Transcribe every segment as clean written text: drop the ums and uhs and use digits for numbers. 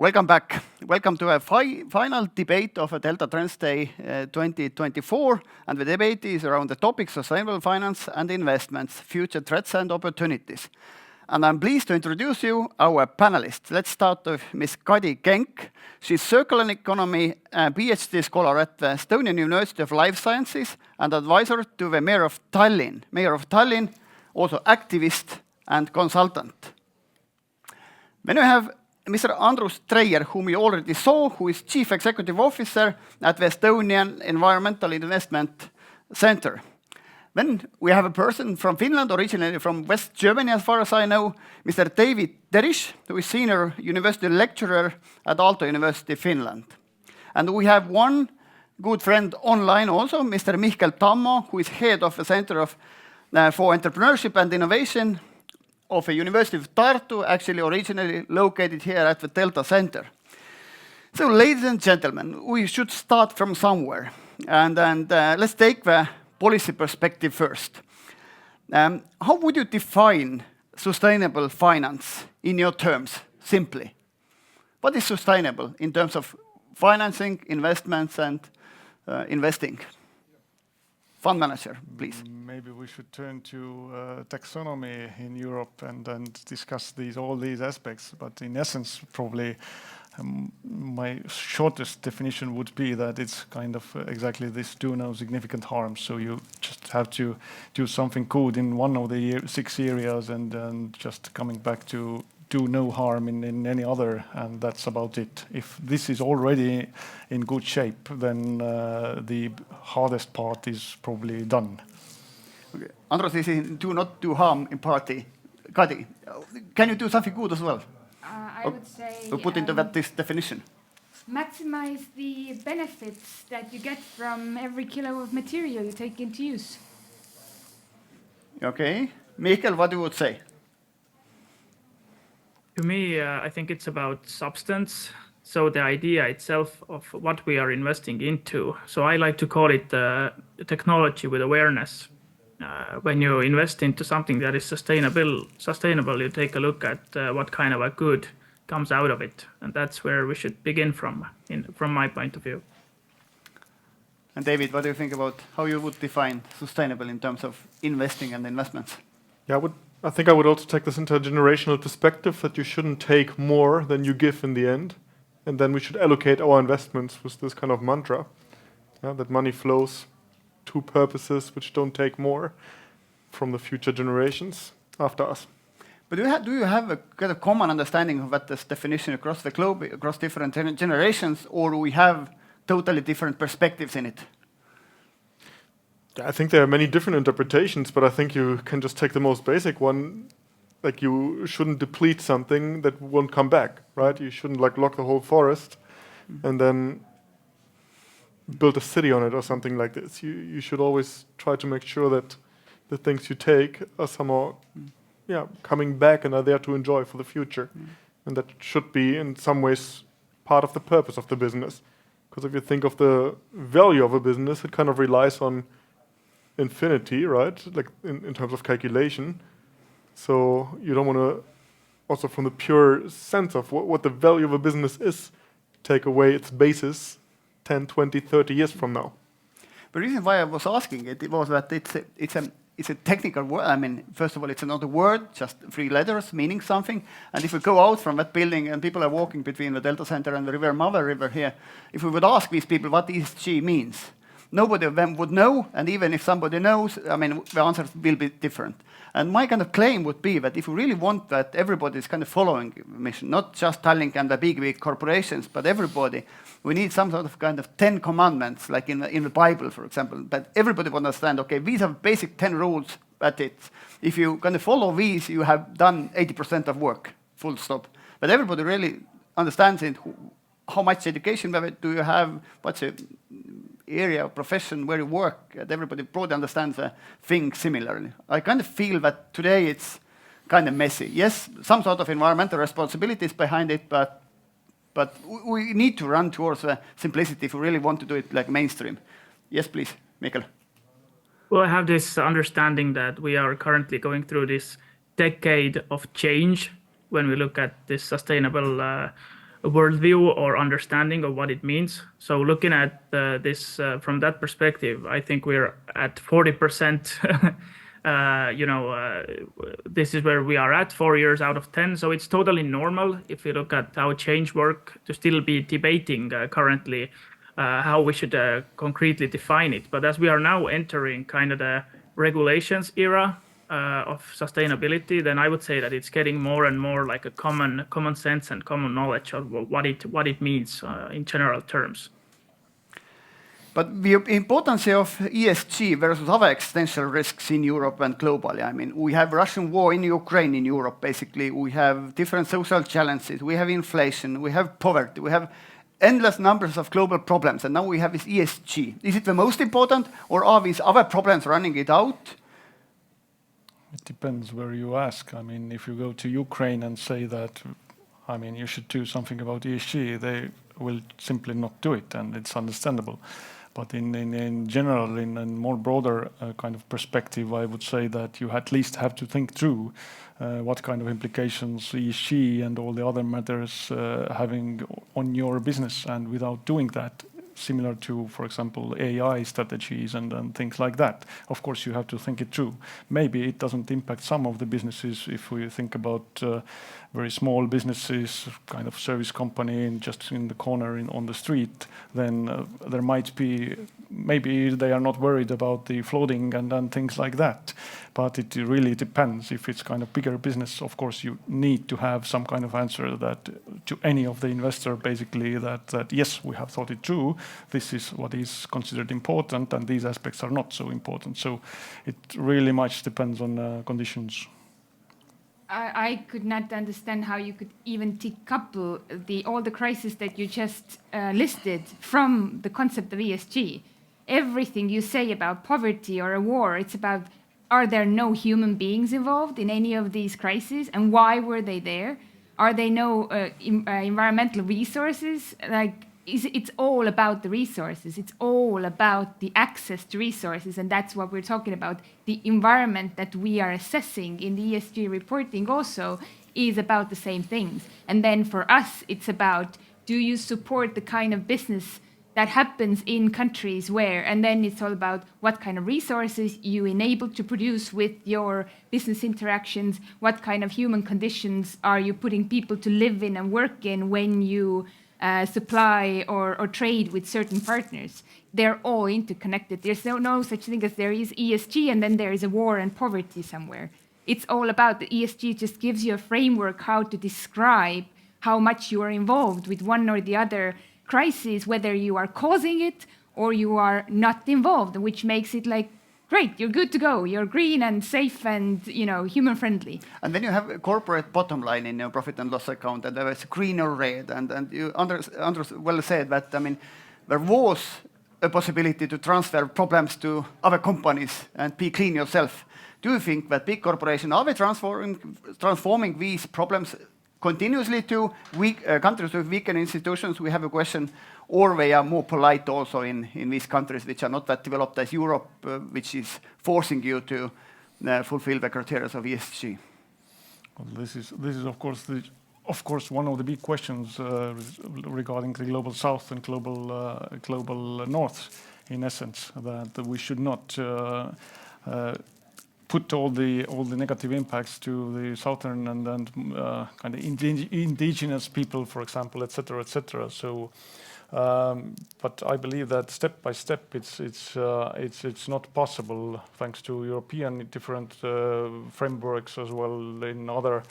Welcome back. Welcome to a final debate of a Delta Trends Day 2024. And the debate is around the topic sustainable finance and investments, future threats and opportunities. And I'm pleased to introduce you our panelists. Let's start with Ms. Kadi Kenk. She's circular economy PhD scholar at the Estonian University of Life Sciences and advisor to the Mayor of Tallinn. Mayor of Tallinn, also activist and consultant. Then we have Mr. Andrus Treier, whom you already saw, who is Chief Executive Officer at the Estonian Environmental Investment Center. Then we have a person from Finland, originally from West Germany, as far as I know, Mr. Derichs, who is Senior University Lecturer at Aalto University, Finland. And we have one good friend online also, Mr. Mihkel Tammo, who is head of the Center for Entrepreneurship and Innovation of the University of Tartu, actually originally located here at the Delta Center. So, ladies and gentlemen, we should start from somewhere. And let's take the policy perspective first. How would you define sustainable finance in your terms, simply? What is sustainable in terms of financing, investments, and investing? Fund manager, please. Maybe we should turn to taxonomy in Europe and discuss all these aspects. But in essence, probably my shortest definition would be that it's kind of exactly this: do no significant harm. So you just have to do something good in one of the 6 areas and just coming back to do no harm in any other, and that's about it. If this is already in good shape, then the hardest part is probably done. Okay. Andrus is in do not do harm in party. Kadi, can you do something good as well? I would say put into this definition. Maximize the benefits that you get from every kilo of material you take into use. Okay. Mihkel, what do you would say? To me, I think it's about substance. So the idea itself of what we are investing into. So I like to call it technology with awareness. When you invest into something that is sustainable, you take a look at what kind of a good comes out of it. And that's where we should begin from my point of view. And David, what do you think about how you would define sustainable in terms of investing and investments? Yeah, I think I would also take this into a generational perspective, that you shouldn't take more than you give in the end. And then we should allocate our investments with this kind of mantra, that money flows to purposes which don't take more from the future generations after us. But do you have a kind of common understanding of what this definition across the globe, across different generations, or do we have totally different perspectives in it? I think there are many different interpretations, but I think you can just take the most basic one. Like, you shouldn't deplete something that won't come back, right? You shouldn't lock the whole forest and then build a city on it or something like this. You should always try to make sure that the things you take are somehow coming back and are there to enjoy for the future. And that should be in some ways part of the purpose of the business. Because if you think of the value of a business, it kind of relies on infinity, right? Like in terms of calculation. So you don't want to, also from the pure sense of what the value of a business is, take away its basis 10, 20, 30 years from now. The reason why I was asking it was that it's a technical word. I mean, first of all, it's another word, just 3 letters meaning something. And if we go out from that building and people are walking between the Delta Center and the Mother River here, if we would ask these people what ESG means, nobody of them would know, and even if somebody knows, I mean, the answers will be different. And my kind of claim would be that if we really want that everybody is kind of following the mission, not just Tallinn and the big corporations, but everybody, we need some sort of kind of 10 commandments, like in the Bible, for example. But everybody will understand, okay, these are basic 10 rules, but if you kind of follow these, you have done 80% of work, full stop. But everybody really understands it. How much education do you have? What's the area of profession where you work? And everybody probably understands the thing similarly. I kind of feel that today it's kind of messy. Yes, some sort of environmental responsibilities behind it, but we need to run towards the simplicity if we really want to do it like mainstream. Yes, please, Mihkel. Well, I have this understanding that we are currently going through this decade of change when we look at this sustainable worldview or understanding of what it means. So looking at this from that perspective, I think we're at 40%. This is where we are at 4 years out of 10. So it's totally normal if you look at how change work to still be debating currently how we should concretely define it. But as we are now entering kind of the regulations era of sustainability, then I would say that it's getting more and more like a common sense and common knowledge of what it means in general terms. But the importance of ESG versus other existential risks in Europe and globally. I mean, we have Russian war in Ukraine in Europe, basically. We have different social challenges. We have inflation. We have poverty. We have endless numbers of global problems. And now we have this ESG. Is it the most important, or are these other problems running it out? It depends where you ask. I mean, if you go to Ukraine and say that, I mean, you should do something about ESG, they will simply not do it, and it's understandable. But in general, in a more broader kind of perspective, I would say that you at least have to think through what kind of implications ESG and all the other matters having on your business. And without doing that, similar to, for example, AI strategies and things like that, of course, you have to think it through. Maybe it doesn't impact some of the businesses. If we think about very small businesses, kind of service company just in the corner on the street, then there might be, maybe they are not worried about the flooding and things like that. But it really depends. If it's kind of bigger business, of course, you need to have some kind of answer that to any of the investor, basically, that yes, we have thought it through. This is what is considered important, and these aspects are not so important. So it really much depends on conditions. I could not understand how you could even decouple all the crises that you just listed from the concept of ESG. Everything you say about poverty or a war, it's about, are there no human beings involved in any of these crises, and why were they there? Are there no environmental resources? It's all about the resources. It's all about the access to resources, and that's what we're talking about. The environment that we are assessing in the ESG reporting also is about the same things. And then for us, it's about, do you support the kind of business that happens in countries where, and then it's all about what kind of resources you enable to produce with your business interactions, what kind of human conditions are you putting people to live in and work in when you supply or trade with certain partners. They're all interconnected. There's no such thing as there is ESG and then there is a war and poverty somewhere. It's all about the ESG just gives you a framework how to describe how much you are involved with one or the other crisis, whether you are causing it or you are not involved, which makes it like, great, you're good to go. You're green and safe and human friendly. And then you have a corporate bottom line in your profit and loss account, and there is green or red. And you Andrus well said that, I mean, there was a possibility to transfer problems to other companies and be clean yourself. Do you think that big corporations are they transforming these problems continuously to countries with weaker institutions? We have a question. Or they are more polite also in these countries which are not that developed as Europe, which is forcing you to fulfill the criteria of ESG. Well, this is of course one of the big questions regarding the global south and global north. In essence, that we should not put all the negative impacts to the southern and kind of indigenous people, for example, etc., etc. So. But I believe that step by step, it's not possible, thanks to European different frameworks as well in other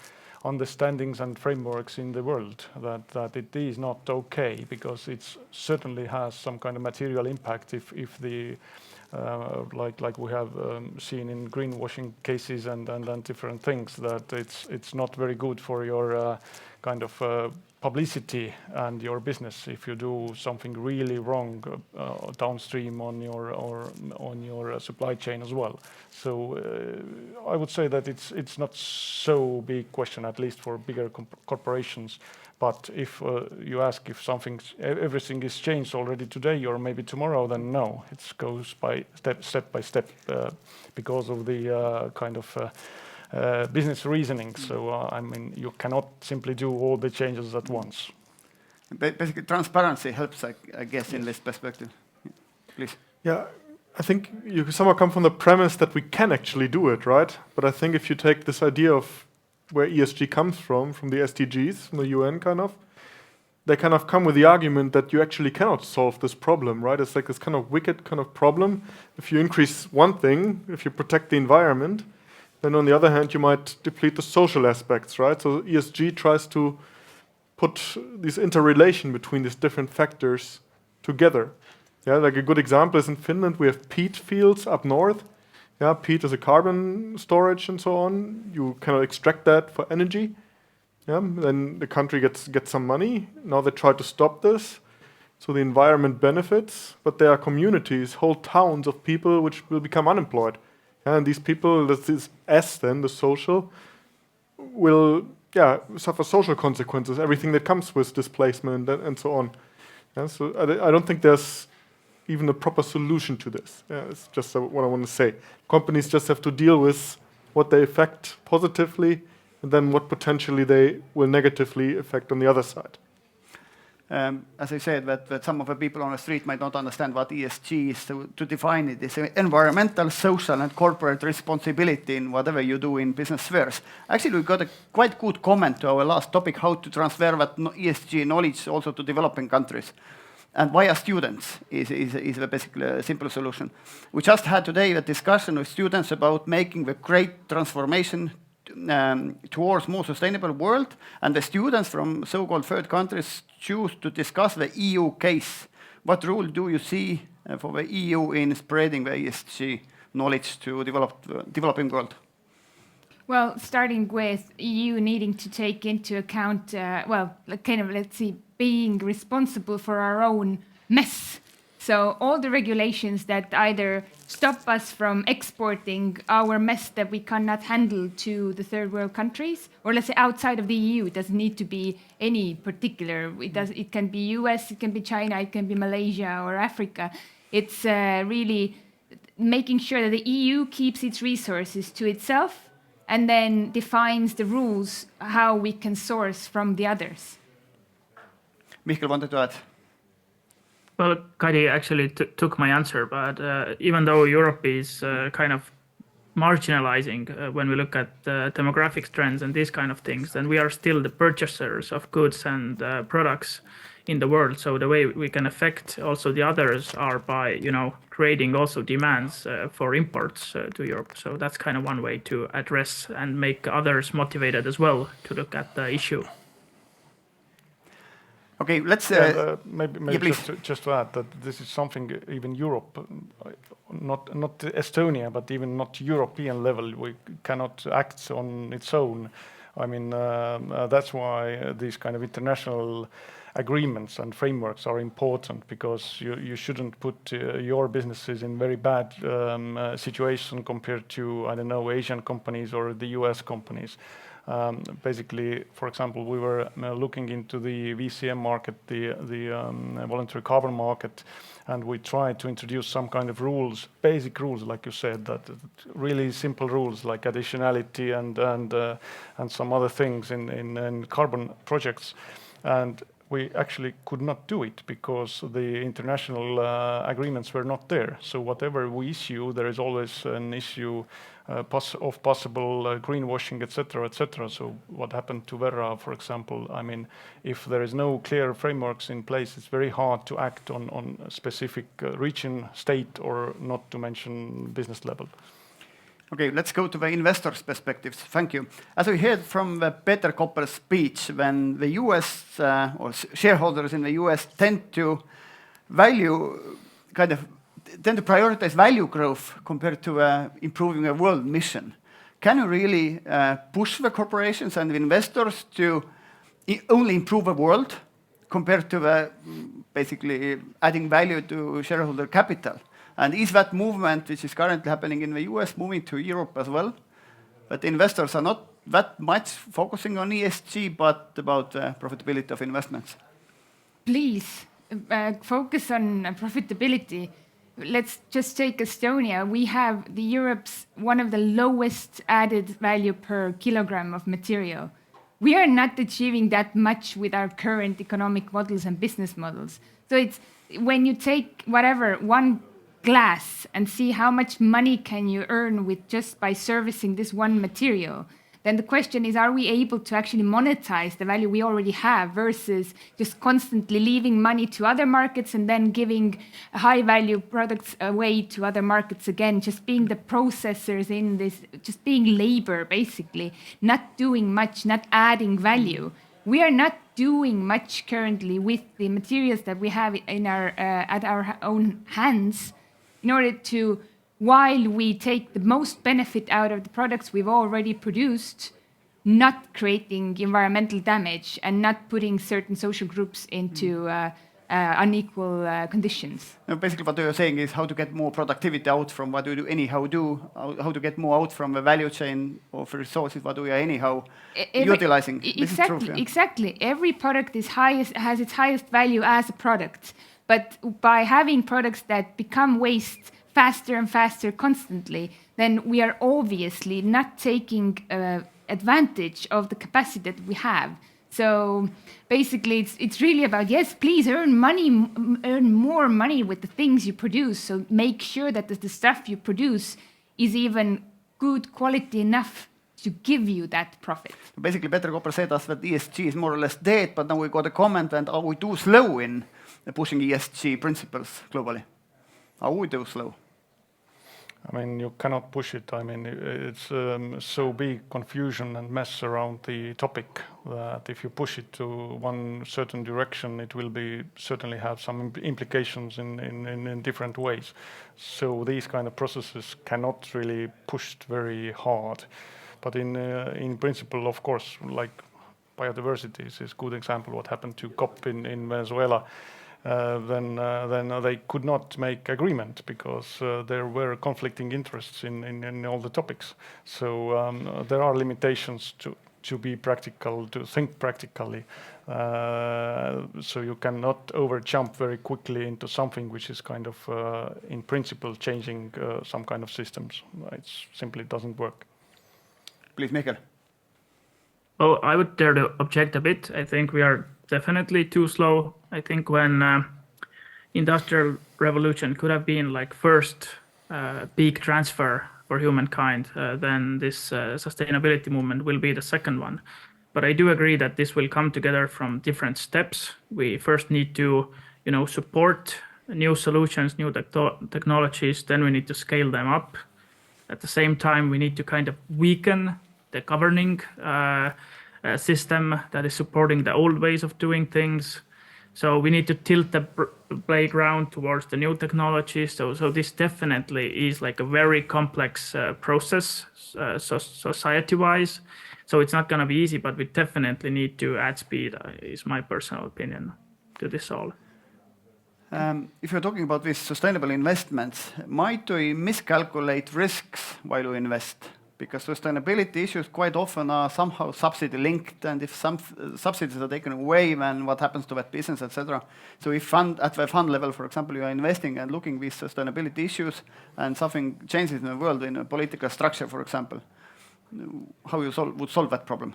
understandings and frameworks in the world, that it is not okay, because it certainly has some kind of material impact if the like we have seen in greenwashing cases and different things, that it's not very good for your kind of publicity and your business if you do something really wrong downstream on your supply chain as well. So I would say that it's not so big question, at least for bigger corporations. But if you ask if everything is changed already today or maybe tomorrow, then no, it goes by step by step because of the kind of business reasoning. So I mean, you cannot simply do all the changes at once. Basically, transparency helps, I guess, in this perspective. Please. Yeah, I think you somehow come from the premise that we can actually do it, right? But I think if you take this idea of where ESG comes from the SDGs, from the UN kind of, they kind of come with the argument that you actually cannot solve this problem, right? It's like this kind of wicked kind of problem. If you increase one thing, if you protect the environment, then on the other hand, you might deplete the social aspects, right? So ESG tries to put this interrelation between these different factors together. Yeah, like a good example is in Finland, we have peat fields up north. Yeah, peat is a carbon storage and so on. You kind of extract that for energy. Yeah, then the country gets some money. Now they try to stop this, so the environment benefits, but there are communities, whole towns of people which will become unemployed. And these people, this S then, the social, will suffer social consequences, everything that comes with displacement and so on. Yeah, so I don't think there's even a proper solution to this. Yeah, it's just what I want to say. Companies just have to deal with what they affect positively and then what potentially they will negatively affect on the other side. As I said, that some of the people on the street might not understand what ESG is. To define it is environmental, social, and corporate responsibility in whatever you do in business spheres. Actually, we got a quite good comment to our last topic, how to transfer that ESG knowledge also to developing countries. And via students is basically a simple solution. We just had today a discussion with students about making the great transformation towards more sustainable world, and the students from so-called third countries choose to discuss the EU case. What role do you see for the EU in spreading the ESG knowledge to developing world? Well, starting with EU needing to take into account, being responsible for our own mess. So all the regulations that either stop us from exporting our mess that we cannot handle to the third world countries, or let's say outside of the EU, it doesn't need to be any particular. It can be US, it can be China, it can be Malaysia or Africa. It's really making sure that the EU keeps its resources to itself and then defines the rules how we can source from the others. Mihkel wanted to add. Well, Kadi actually took my answer, but even though Europe is kind of marginalizing when we look at demographics trends and these kind of things, then we are still the purchasers of goods and products in the world. So the way we can affect also the others are by, creating also demands for imports to Europe. So that's kind of one way to address and make others motivated as well to look at the issue. Okay, let's maybe just to add that this is something even Europe, not Estonia, but even not European level, we cannot act on its own. I mean, that's why these kind of international agreements and frameworks are important, because you shouldn't put your businesses in very bad situation compared to, I don't know, Asian companies or the US companies. Basically, for example, we were looking into the VCM market, the voluntary carbon market, and we tried to introduce some kind of rules, basic rules, like you said, that really simple rules like additionality and some other things in carbon projects. And we actually could not do it because the international agreements were not there. So whatever we issue, there is always an issue of possible greenwashing, etc., etc. So what happened to Verra, for example, I mean, if there is no clear frameworks in place, it's very hard to act on a specific region, state, or not to mention business level. Okay, let's go to the investors' perspectives. Thank you. As we heard from the Peter Kopper's speech, when the US or shareholders in the US tend to prioritize value growth compared to improving a world mission. Can you really push the corporations and the investors to only improve the world compared to basically adding value to shareholder capital? And is that movement, which is currently happening in the US, moving to Europe as well? But investors are not that much focusing on ESG, but about profitability of investments. Please focus on profitability. Let's just take Estonia. We have Europe's one of the lowest added value per kilogram of material. we are not achieving that much with our current economic models and business models. So it's when you take whatever one glass and see how much money can you earn with just by servicing this one material, then the question is, are we able to actually monetize the value we already have versus just constantly leaving money to other markets and then giving high value products away to other markets again, just being the processors in this, just being labor basically, not doing much, not adding value. We are not doing much currently with the materials that we have in our at our own hands in order to, while we take the most benefit out of the products we've already produced, not creating environmental damage and not putting certain social groups into unequal conditions. No, basically what you're saying is how to get more productivity out from what we do anyhow do, how to get more out from the value chain of resources what we are anyhow utilizing. Exactly. Every product has its highest value as a product. But by having products that become waste faster and faster constantly, then we are obviously not taking advantage of the capacity that we have. So basically, it's really about, yes, please earn more money with the things you produce. So make sure that the stuff you produce is even good quality enough to give you that profit. Basically, Peter Kopper said us that ESG is more or less dead, but now we got a comment and are we too slow in pushing ESG principles globally? Are we too slow? I mean, you cannot push it. I mean, it's so big confusion and mess around the topic that if you push it to one certain direction, it will certainly have some implications in different ways. So these kind of processes cannot really pushed very hard. But in principle, of course, like biodiversity is a good example. What happened to COP in Venezuela? Then they could not make agreement because there were conflicting interests in all the topics. So there are limitations to be practical, to think practically. So you cannot overjump very quickly into something which is kind of, in principle, changing some kind of systems. It simply doesn't work. Please, Mihkel. Well, I would dare to object a bit. I think we are definitely too slow. I think when industrial revolution could have been like first big transfer for humankind, then this sustainability movement will be the second one. But I do agree that this will come together from different steps. We first need to, support new solutions, new technologies. Then we need to scale them up. At the same time, we need to kind of weaken the governing system that is supporting the old ways of doing things. So we need to tilt the playground towards the new technologies. So this definitely is like a very complex process, society-wise. So it's not going to be easy, but we definitely need to add speed, is my personal opinion, to this all. If you're talking about these sustainable investments, might we miscalculate risks while we invest? Because sustainability issues quite often are somehow subsidy linked, and if some subsidies are taken away, then what happens to that business, etc. So if at the fund level, for example, you are investing and looking at these sustainability issues, and something changes in the world, in a political structure, for example, how you would solve that problem?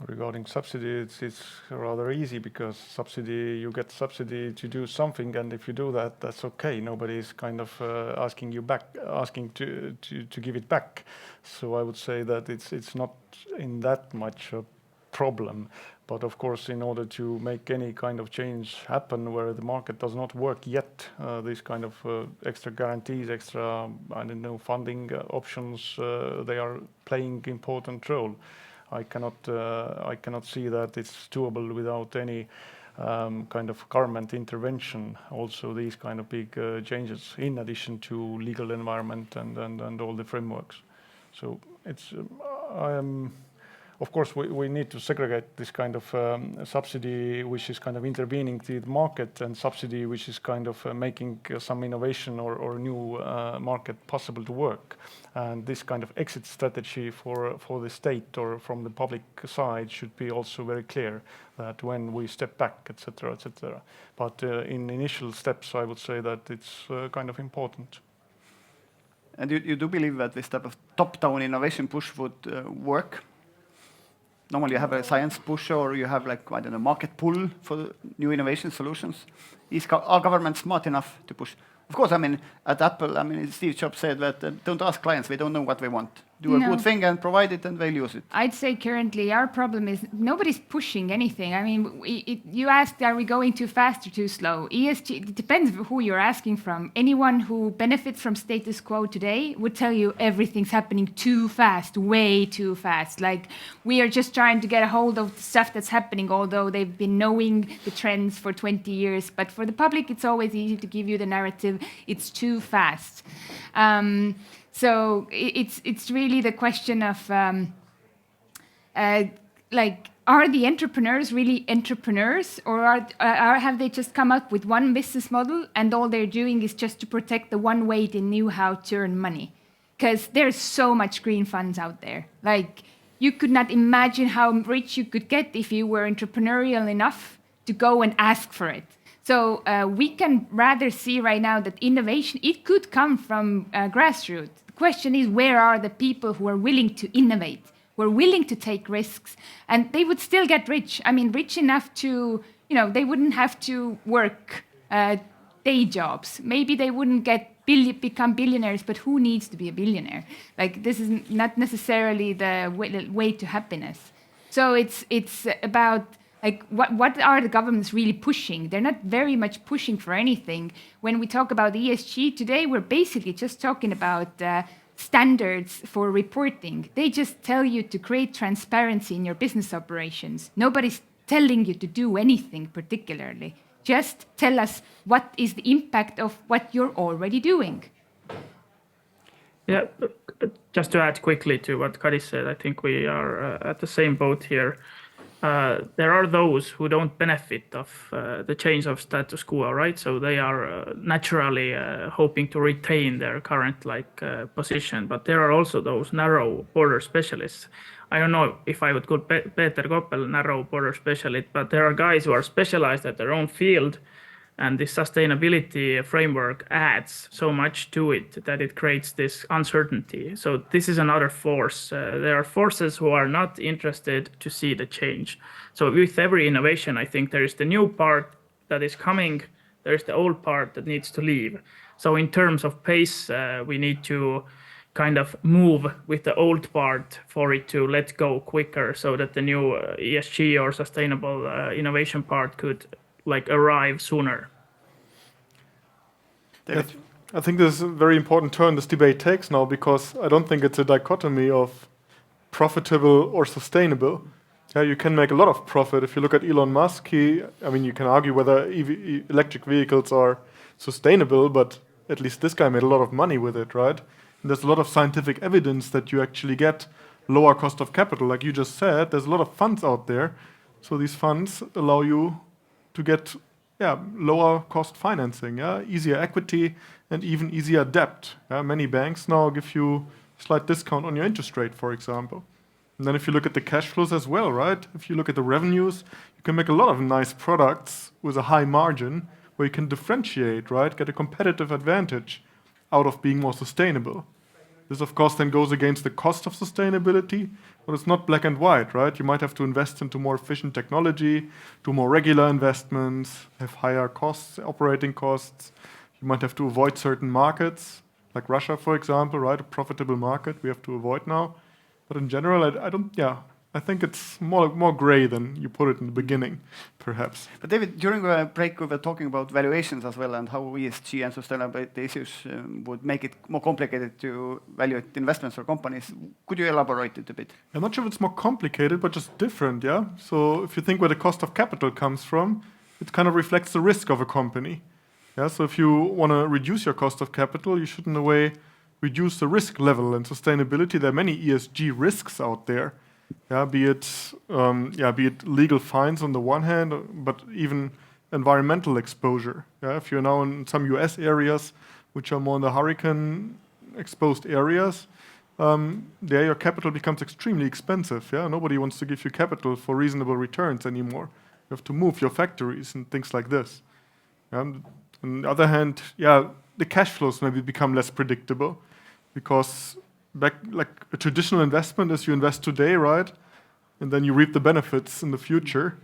Regarding subsidy, it's rather easy because you get subsidy to do something, and if you do that, that's okay. Nobody is kind of asking to give it back. So I would say that it's not in that much a problem. But of course, in order to make any kind of change happen where the market does not work yet, these kind of extra guarantees, extra funding options, they are playing important role. I cannot see that it's doable without any kind of government intervention. Also, these kind of big changes, in addition to legal environment and all the frameworks. So it's of course we need to segregate this kind of subsidy which is kind of intervening to the market and subsidy which is kind of making some innovation or new market possible to work. And this kind of exit strategy for the state or from the public side should be also very clear that when we step back, etc., etc. But in initial steps, I would say that it's kind of important. And you do believe that this type of top-down innovation push would work? Normally you have a science push or you have like, I don't know, market pull for new innovation solutions. Are governments smart enough to push? Of course, I mean, at Apple, I mean, Steve Jobs said that don't ask clients, we don't know what we want. Do a good thing and provide it and they'll use it. I'd say currently our problem is nobody's pushing anything. I mean, you asked, are we going too fast or too slow? ESG, it depends who you're asking from. Anyone who benefits from status quo today would tell you everything's happening too fast, way too fast. Like we are just trying to get a hold of the stuff that's happening, although they've been knowing the trends for 20 years. But for the public, it's always easy to give you the narrative, it's too fast. So it's really the question of like, are the entrepreneurs really entrepreneurs, or have they just come up with one business model and all they're doing is just to protect the one way they knew how to earn money? Because there's so much green funds out there. Like you could not imagine how rich you could get if you were entrepreneurial enough to go and ask for it. So we can rather see right now that innovation, it could come from grassroots. The question is, where are the people who are willing to innovate, who are willing to take risks, and they would still get rich. I mean, rich enough to, they wouldn't have to work day jobs. Maybe they wouldn't become billionaires, but who needs to be a billionaire? Like, this is not necessarily the way to happiness. So it's about, like, what are the governments really pushing? They're not very much pushing for anything. When we talk about ESG today, we're basically just talking about standards for reporting. They just tell you to create transparency in your business operations. Nobody's telling you to do anything particularly. Just tell us what is the impact of what you're already doing. Yeah, just to add quickly to what Kadi said, I think we are at the same boat here. There are those who don't benefit of the change of status quo, right? So they are naturally hoping to retain their current position. But there are also those narrow border specialists. I don't know if I would call Peter Koppel narrow border specialist, but there are guys who are specialized at their own field, and the sustainability framework adds so much to it that it creates this uncertainty. So this is another force. There are forces who are not interested to see the change. So with every innovation, I think there is the new part that is coming, there is the old part that needs to leave. So in terms of pace, we need to kind of move with the old part for it to let go quicker, so that the new ESG or sustainable innovation part could arrive sooner. David? I think this is a very important turn this debate takes now, because I don't think it's a dichotomy of profitable or sustainable. Yeah, you can make a lot of profit. If you look at Elon Musk, you can argue whether electric vehicles are sustainable, but at least this guy made a lot of money with it, right? And there's a lot of scientific evidence that you actually get lower cost of capital. Like you just said, there's a lot of funds out there. So these funds allow you to get lower cost financing, easier equity and even easier debt. Many banks now give you a slight discount on your interest rate, for example. And then if you look at the cash flows as well, right? If you look at the revenues, you can make a lot of nice products with a high margin where you can differentiate, right? Get a competitive advantage out of being more sustainable. This, of course, then goes against the cost of sustainability, but it's not black and white, right? You might have to invest into more efficient technology, do more regular investments, have higher costs, operating costs. You might have to avoid certain markets, like Russia, for example, right? A profitable market we have to avoid now. But in general, I think it's more gray than you put it in the beginning, perhaps. But David, during the break, we were talking about valuations as well and how ESG and sustainability issues would make it more complicated to evaluate investments for companies. Could you elaborate it a bit? I'm not sure if it's more complicated, but just different, yeah? So if you think where the cost of capital comes from, it kind of reflects the risk of a company. Yeah, so if you want to reduce your cost of capital, you should in a way reduce the risk level and sustainability. There are many ESG risks out there. Be it legal fines on the one hand, but even environmental exposure. If you're now in some US areas, which are more in the hurricane-exposed areas, there your capital becomes extremely expensive. Nobody wants to give you capital for reasonable returns anymore. You have to move your factories and things like this. On the other hand, the cash flows maybe become less predictable, because a traditional investment is you invest today, right? and then you reap the benefits in the future.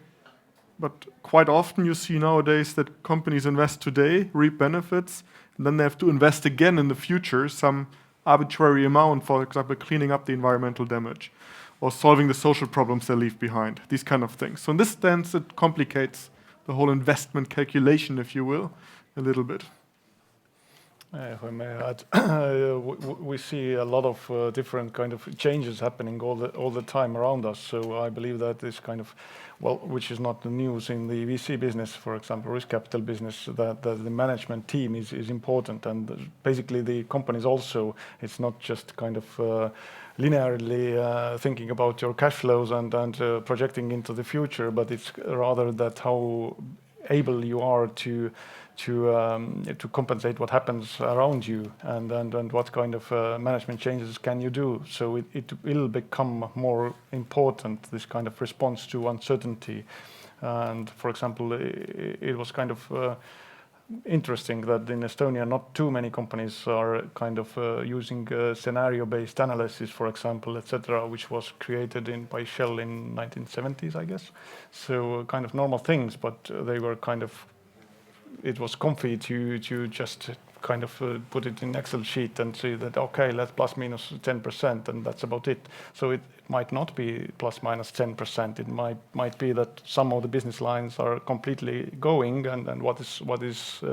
But quite often you see nowadays that companies invest today, reap benefits, and then they have to invest again in the future some arbitrary amount, for example, cleaning up the environmental damage or solving the social problems they leave behind, these kind of things. So in this sense, it complicates the whole investment calculation, if you will, a little bit. If I may add, we see a lot of different kind of changes happening all the time around us. So I believe that this kind of, well, which is not the news in the VC business, for example, risk capital business, that the management team is important, and basically the companies also. It's not just kind of linearly thinking about your cash flows and projecting into the future, but it's rather that how able you are to compensate what happens around you, and what kind of management changes can you do. So it will become more important, this kind of response to uncertainty. And for example, it was kind of interesting that in Estonia not too many companies are kind of using scenario-based analysis, for example, etc., which was created by Shell in 1970s, I guess. So kind of normal things, but they were kind of, it was comfy to just kind of put it in Excel sheet and say that, okay, let's plus minus 10%, and that's about it. So it might not be plus minus 10%. It might be that some of the business lines are completely going, and what is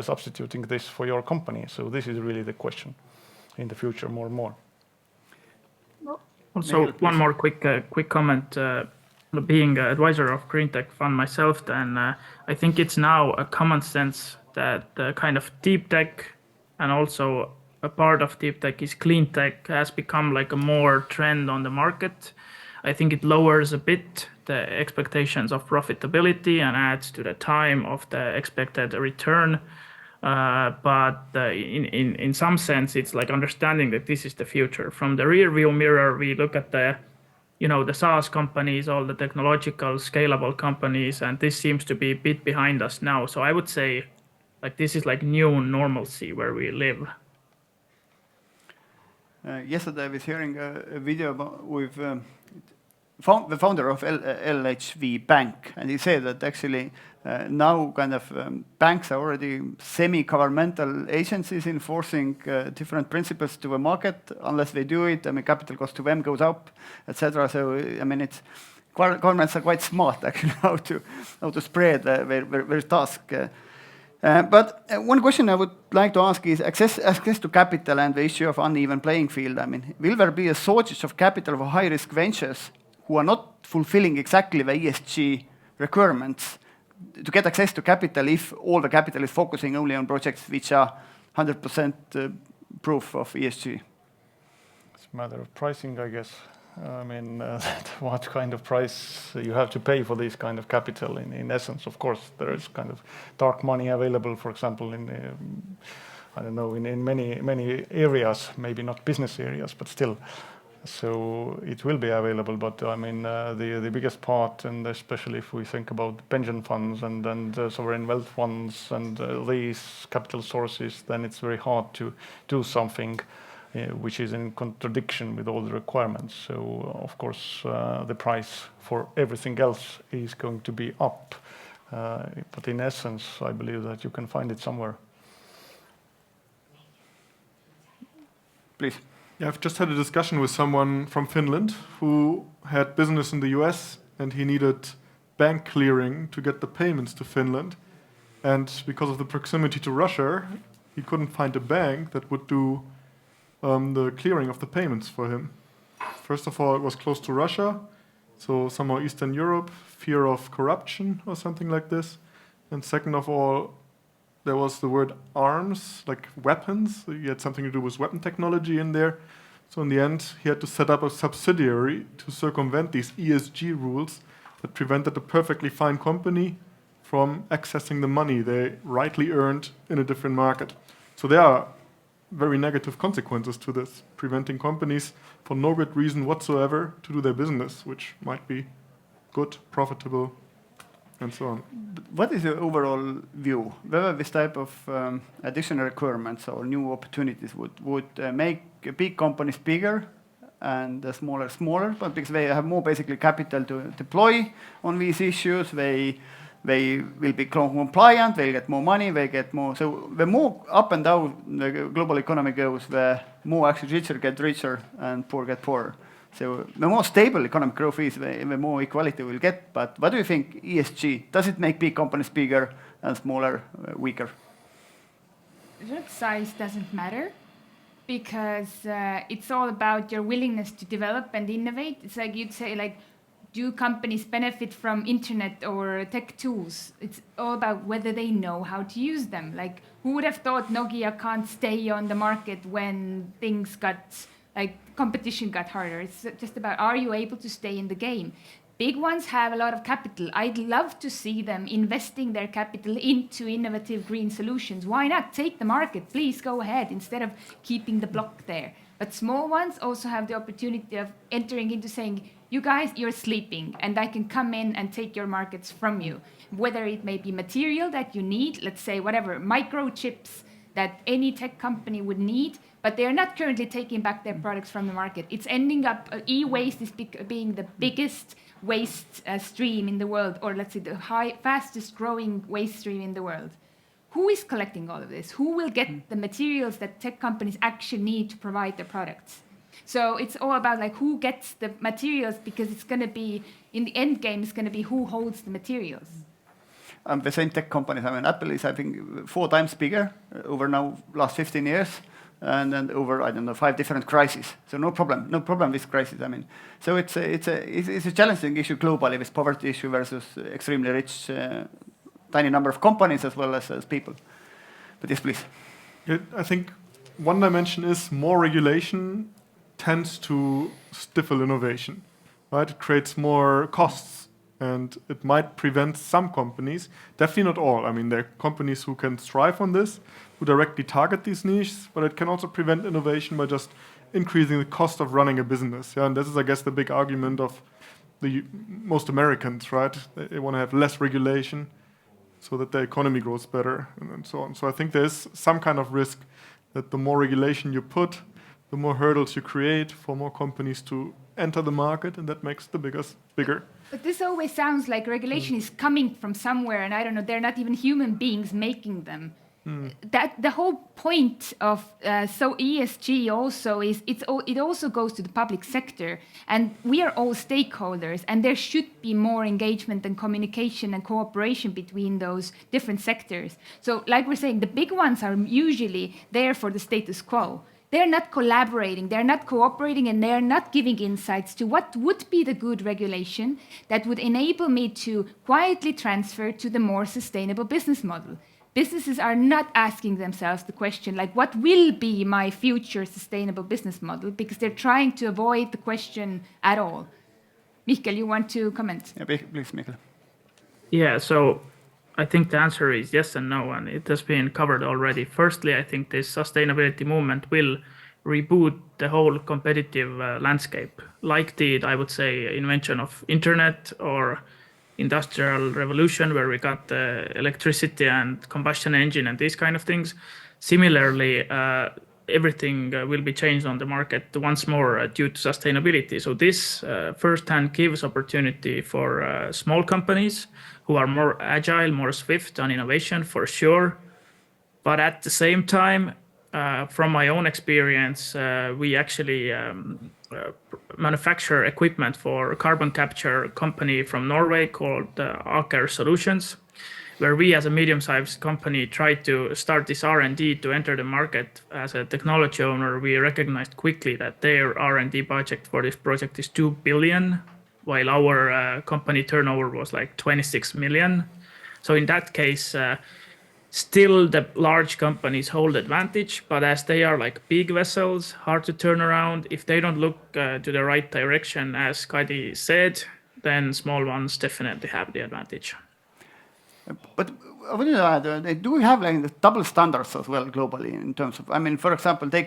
substituting this for your company. So this is really the question in the future more and more. Also, one more quick comment. Being an advisor of Green Tech Fund myself, then I think it's now a common sense that the kind of deep tech, and also a part of deep tech is clean tech, has become like a more trend on the market. I think it lowers a bit the expectations of profitability and adds to the time of the expected return. But in some sense, it's like understanding that this is the future. From the rear view mirror, we look at the SaaS companies, all the technological scalable companies, and this seems to be a bit behind us now. So I would say like this is like new normalcy where we live. Yesterday I was hearing a video with the founder of LHV Bank, and he said that actually now kind of banks are already semi-governmental agencies enforcing different principles to the market. Unless they do it, I mean, capital cost to them goes up, etc. So I mean, it's governments are quite smart actually how to spread their task. But one question I would like to ask is access to capital and the issue of uneven playing field. I mean, will there be a shortage of capital for high-risk ventures who are not fulfilling exactly the ESG requirements to get access to capital if all the capital is focusing only on projects which are 100% proof of ESG? It's a matter of pricing, I guess. I mean, what kind of price you have to pay for this kind of capital. In essence, of course, there is kind of dark money available, for example, in I don't know, in many areas, maybe not business areas, but still. So it will be available, but I mean, the biggest part, and especially if we think about pension funds and sovereign wealth funds and these capital sources, then it's very hard to do something which is in contradiction with all the requirements. So, of course, the price for everything else is going to be up. But in essence, I believe that you can find it somewhere. Please. Yeah, I've just had a discussion with someone from Finland who had business in the US, and he needed bank clearing to get the payments to Finland. And because of the proximity to Russia, he couldn't find a bank that would do the clearing of the payments for him. First of all, it was close to Russia, so somehow Eastern Europe, fear of corruption or something like this. And second of all, there was the word arms, like weapons. He had something to do with weapon technology in there. So in the end, he had to set up a subsidiary to circumvent these ESG rules that prevented a perfectly fine company from accessing the money they rightly earned in a different market. So there are very negative consequences to this, preventing companies for no good reason whatsoever to do their business, which might be good, profitable, and so on. What is your overall view? Whether this type of additional requirements or new opportunities would make big companies bigger and the smaller, but because they have more basically capital to deploy on these issues, they will be compliant, they'll get more money, they get more. So the more up and down the global economy goes, the more actually richer get richer and poor get poorer. So the more stable economic growth is, the more equality we'll get. But what do you think ESG? Does it make big companies bigger and smaller weaker? That size doesn't matter because it's all about your willingness to develop and innovate. It's like you'd say, like, do companies benefit from internet or tech tools? It's all about whether they know how to use them. Like, who would have thought Nokia can't stay on the market when things got, like, competition got harder? It's just about, are you able to stay in the game? Big ones have a lot of capital. I'd love to see them investing their capital into innovative green solutions. Why not? Take the market, please go ahead, instead of keeping the block there. But small ones also have the opportunity of entering into saying, you guys, you're sleeping, and I can come in and take your markets from you. Whether it may be material that you need, let's say whatever, microchips that any tech company would need, but they are not currently taking back their products from the market. It's ending up, e-waste is being the biggest waste stream in the world, or let's say the fastest growing waste stream in the world. Who is collecting all of this? Who will get the materials that tech companies actually need to provide their products? So it's all about like who gets the materials, because it's going to be, in the end game, it's going to be who holds the materials. The same tech companies, I mean, Apple is, I think, 4 times bigger over now last 15 years, and then over, I don't know, 5 different crises. So no problem with crisis. I mean, so it's a challenging issue globally, with poverty issue versus extremely rich, tiny number of companies as well as people. But yes, please. Yeah, I think one dimension is more regulation tends to stifle innovation, right? It creates more costs, and it might prevent some companies, definitely not all. I mean, there are companies who can strive on this, who directly target these niches, but it can also prevent innovation by just increasing the cost of running a business. Yeah, and this is, I guess, the big argument of most Americans, right? They want to have less regulation so that the economy grows better, and so on. So I think there's some kind of risk that the more regulation you put, the more hurdles you create for more companies to enter the market, and that makes the bigger. But this always sounds like regulation is coming from somewhere, and I don't know, they're not even human beings making them. That the whole point of so ESG also is it also goes to the public sector, and we are all stakeholders, and there should be more engagement and communication and cooperation between those different sectors. So like we're saying, the big ones are usually there for the status quo. They're not collaborating, they're not cooperating, and they're not giving insights to what would be the good regulation that would enable me to quietly transfer to the more sustainable business model. Businesses are not asking themselves the question, like, what will be my future sustainable business model? Because they're trying to avoid the question at all. Mihkel, you want to comment? Yeah, please, Mihkel. Yeah, so I think the answer is yes and no, and it has been covered already. Firstly, I think this sustainability movement will reboot the whole competitive landscape, like did, I would say, invention of internet or industrial revolution, where we got the electricity and combustion engine and these kind of things. Similarly, everything will be changed on the market once more due to sustainability. So this firsthand gives opportunity for small companies who are more agile, more swift on innovation, for sure. But at the same time, from my own experience, we actually manufacture equipment for a carbon capture company from Norway called Aker Solutions, where we as a medium-sized company tried to start this R&D to enter the market. As a technology owner, we recognized quickly that their R&D budget for this project is 2 billion, while our company turnover was like 26 million. So in that case, still the large companies hold advantage, but as they are like big vessels, hard to turn around, if they don't look to the right direction, as Kadi said, then small ones definitely have the advantage. But I want to add, do we have like the double standards as well globally in terms of, I mean, for example, the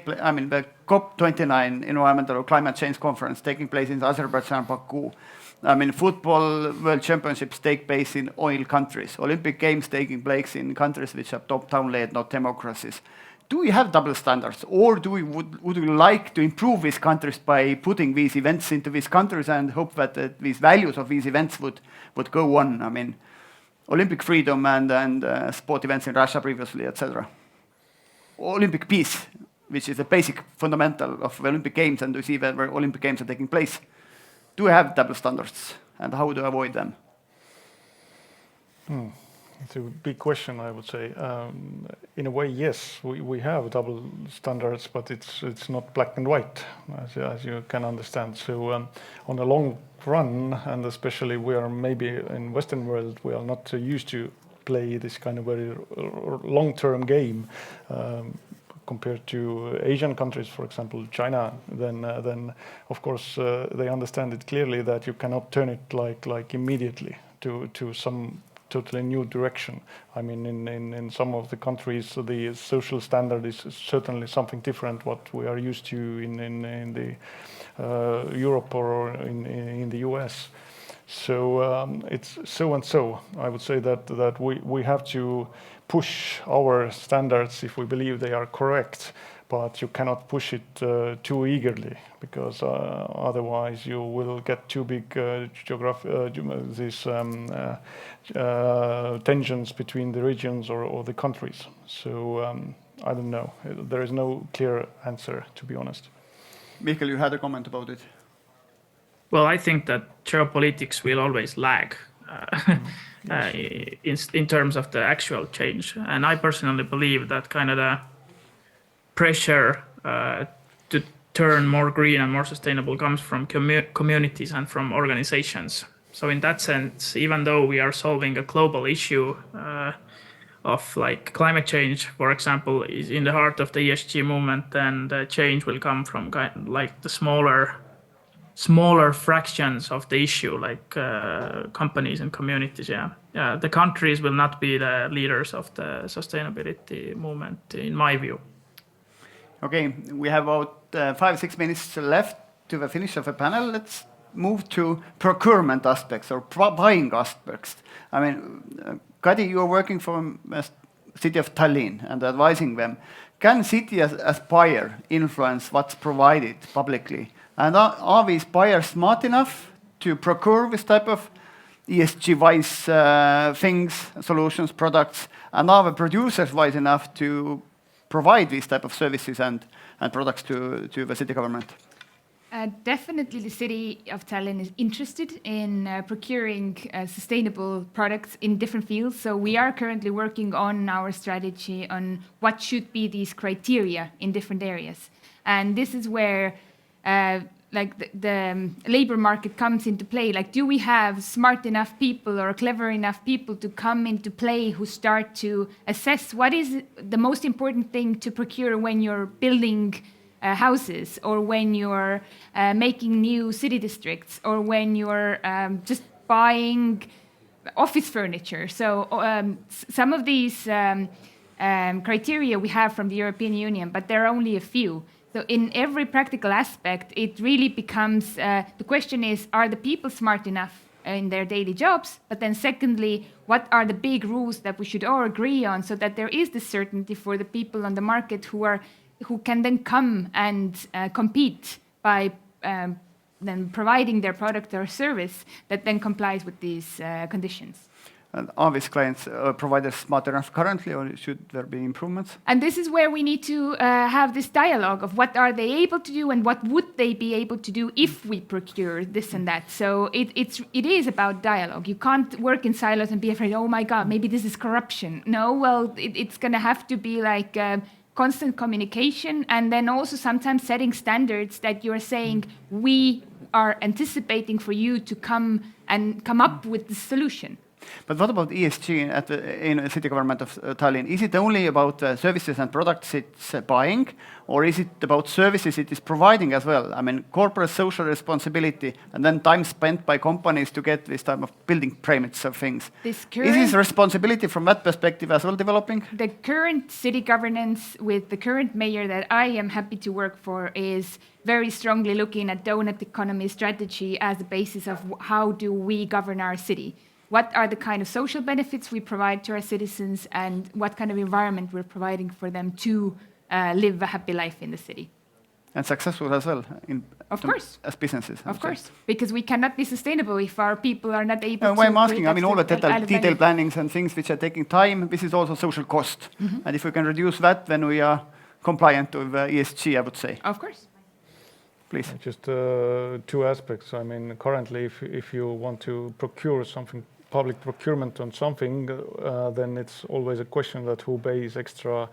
COP29 Environmental or Climate Change Conference taking place in Azerbaijan, Baku. I mean, football World Championships take place in oil countries. Olympic Games taking place in countries which are top-down led, not democracies. Do we have double standards, or would we like to improve these countries by putting these events into these countries and hope that these values of these events would go on? I mean, Olympic freedom and sport events in Russia previously, etc. Olympic peace, which is a basic fundamental of the Olympic Games, and we see where Olympic Games are taking place. Do we have double standards, and how do we avoid them? It's a big question, I would say. In a way, yes, we have double standards, but it's not black and white, as you can understand. So on the long run, and especially we are maybe in Western world, we are not used to play this kind of very long-term game compared to Asian countries, for example, China. Then of course they understand it clearly that you cannot turn it like immediately to some totally new direction. I mean, in some of the countries, the social standard is certainly something different what we are used to in the Europe or in the US. So it's so and so. I would say that we have to push our standards if we believe they are correct, but you cannot push it too eagerly, because otherwise you will get too big tensions between the regions or the countries. So I don't know. There is no clear answer, to be honest. Mihkel, you had a comment about it. Well, I think that geopolitics will always lag in terms of the actual change. And I personally believe that kind of the pressure to turn more green and more sustainable comes from communities and from organizations. So in that sense, even though we are solving a global issue of like climate change, for example, is in the heart of the ESG movement, then the change will come from like the smaller fractions of the issue, like companies and communities. Yeah, the countries will not be the leaders of the sustainability movement, in my view. Okay, we have about 5-6 minutes left to the finish of the panel. Let's move to procurement aspects or buying aspects. I mean, Kadi, you are working for the city of Tallinn and advising them. Can city as buyer influence what's provided publicly? And are these buyers smart enough to procure this type of ESG-wise things, solutions, products? And are the producers wise enough to provide these type of services and products to the city government? Definitely the city of Tallinn is interested in procuring sustainable products in different fields. So we are currently working on our strategy on what should be these criteria in different areas. And this is where the labor market comes into play. Like, do we have smart enough people or clever enough people to come into play who start to assess what is the most important thing to procure when you're building houses, or when you're making new city districts, or when you're just buying office furniture. So some of these criteria we have from the European Union, but there are only a few. So in every practical aspect, it really becomes, the question is, are the people smart enough in their daily jobs? But then secondly, what are the big rules that we should all agree on, so that there is this certainty for the people on the market who can then come and compete by then providing their product or service that then complies with these conditions. And are these clients providers smart enough currently, or should there be improvements? And this is where we need to have this dialogue of what are they able to do and what would they be able to do if we procure this and that. So it is about dialogue. You can't work in silos and be afraid, oh my God, maybe this is corruption. No, well, it's going to have to be like constant communication, and then also sometimes setting standards that you're saying we are anticipating for you to come up with the solution. But what about ESG in the city government of Tallinn? Is it only about services and products it's buying, or is it about services it is providing as well? I mean, corporate social responsibility, and then time spent by companies to get this type of building permits of things. Is this responsibility from that perspective as well developing? The current city governance with the current mayor that I am happy to work for is very strongly looking at donut economy strategy as the basis of how do we govern our city. What are the kind of social benefits we provide to our citizens, and what kind of environment we're providing for them to live a happy life in the city. And successful as well, Of course. as businesses. Of course, because we cannot be sustainable if our people are not able to. Why I'm asking, create all the added detailed value. plannings and things which are taking time, this is also social cost. And if we can reduce that, then we are compliant with ESG, I would say. Of course. Please. Just two aspects. I mean, currently, if you want to procure something, public procurement on something, then it's always a question that who pays extra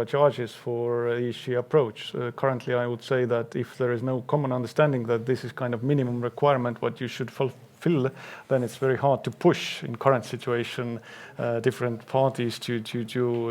charges for ESG approach. Currently, I would say that if there is no common understanding that this is kind of minimum requirement what you should fulfill, then it's very hard to push in current situation different parties to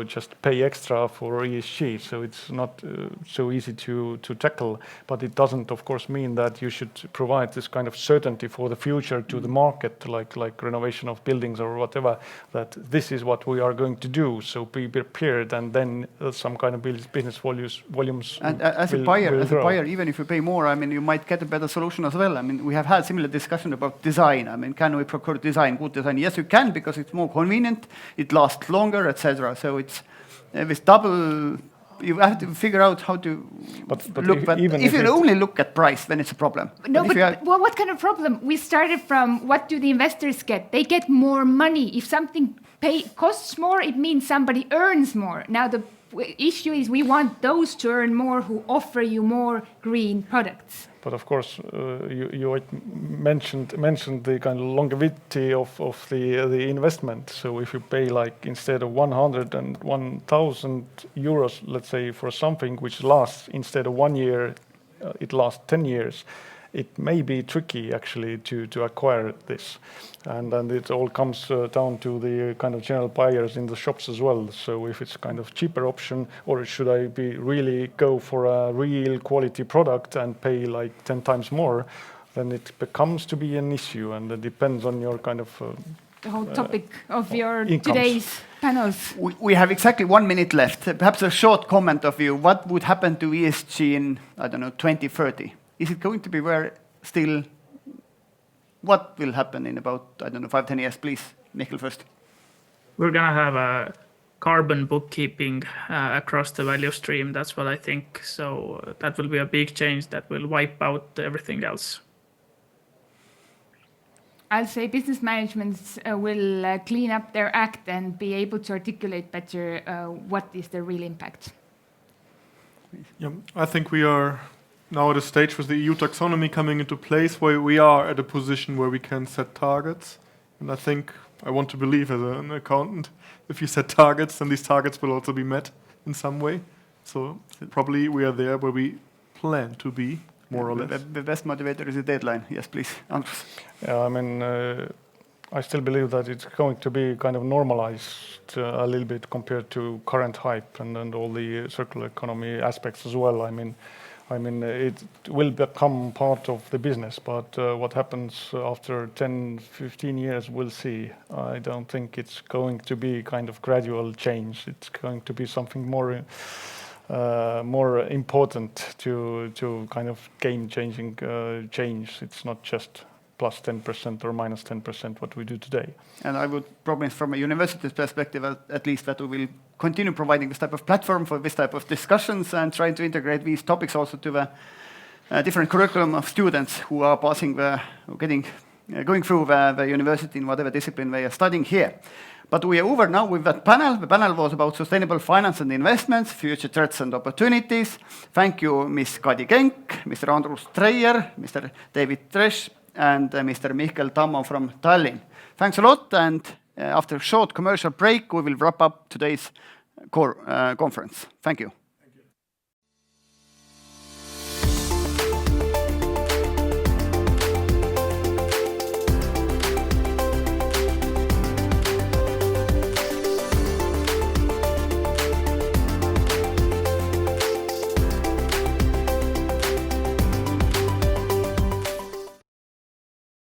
just pay extra for ESG. So it's not so easy to tackle, but it doesn't, of course, mean that you should provide this kind of certainty for the future to the market, like renovation of buildings or whatever, that this is what we are going to do. So be prepared, and then some kind of business volumes. And as a buyer, even if you pay more, I mean, you might get a better solution as well. I mean, we have had similar discussion about design. I mean, can we procure good design? Yes, you can, because it's more convenient, it lasts longer, etc. So it's with double. You have to figure out how to look. If you only look at price, then it's a problem. No, but what kind of problem? We started from what do the investors get? They get more money. If something costs more, it means somebody earns more. Now the issue is we want those to earn more who offer you more green products. But of course, you mentioned the kind of longevity of the investment. So if you pay like instead of 100 and 1,000 euros, let's say, for something which lasts instead of 1 year, it lasts 10 years. It may be tricky actually to acquire this, and it all comes down to the kind of general buyers in the shops as well. So if it's kind of cheaper option, or should I really go for a real quality product and pay like 10 times more, then it becomes to be an issue, and it depends on your kind of the whole topic of your incomes. today's panels. We have exactly 1 minute left. Perhaps a short comment of you. What would happen to ESG in, 2030? Is it going to be where still? What will happen in about, 5-10 years? Please, Mihkel first. We're going to have a carbon bookkeeping across the value stream. That's what I think. So that will be a big change that will wipe out everything else. I'll say business management will clean up their act and be able to articulate better what is the real impact. Yeah, I think we are now at a stage with the EU taxonomy coming into place where we are at a position where we can set targets. And I think, I want to believe as an accountant, if you set targets, then these targets will also be met in some way. So probably we are there where we plan to be, more or less. The best motivator is the deadline. Yes, please, Andrus. Yeah, I mean, I still believe that it's going to be kind of normalized a little bit compared to current hype and all the circular economy aspects as well. I mean, it will become part of the business, but what happens after 10, 15 years, we'll see. I don't think it's going to be kind of gradual change. It's going to be something more important to kind of game-changing change. It's not just plus 10% or minus 10% what we do today. And I would promise from a university's perspective at least that we will continue providing this type of platform for this type of discussions and trying to integrate these topics also to the different curriculum of students who are going through the university in whatever discipline they are studying here. But we are over now with that panel. The panel was about sustainable finance and investments, future threats and opportunities. Thank you, Ms. Kadi Kenk, Mr. Andrus Treier, Mr. David Derichs, and Mr. Mihkel Tammo from Tallinn. Thanks a lot, and after a short commercial break, we will wrap up today's conference. Thank you.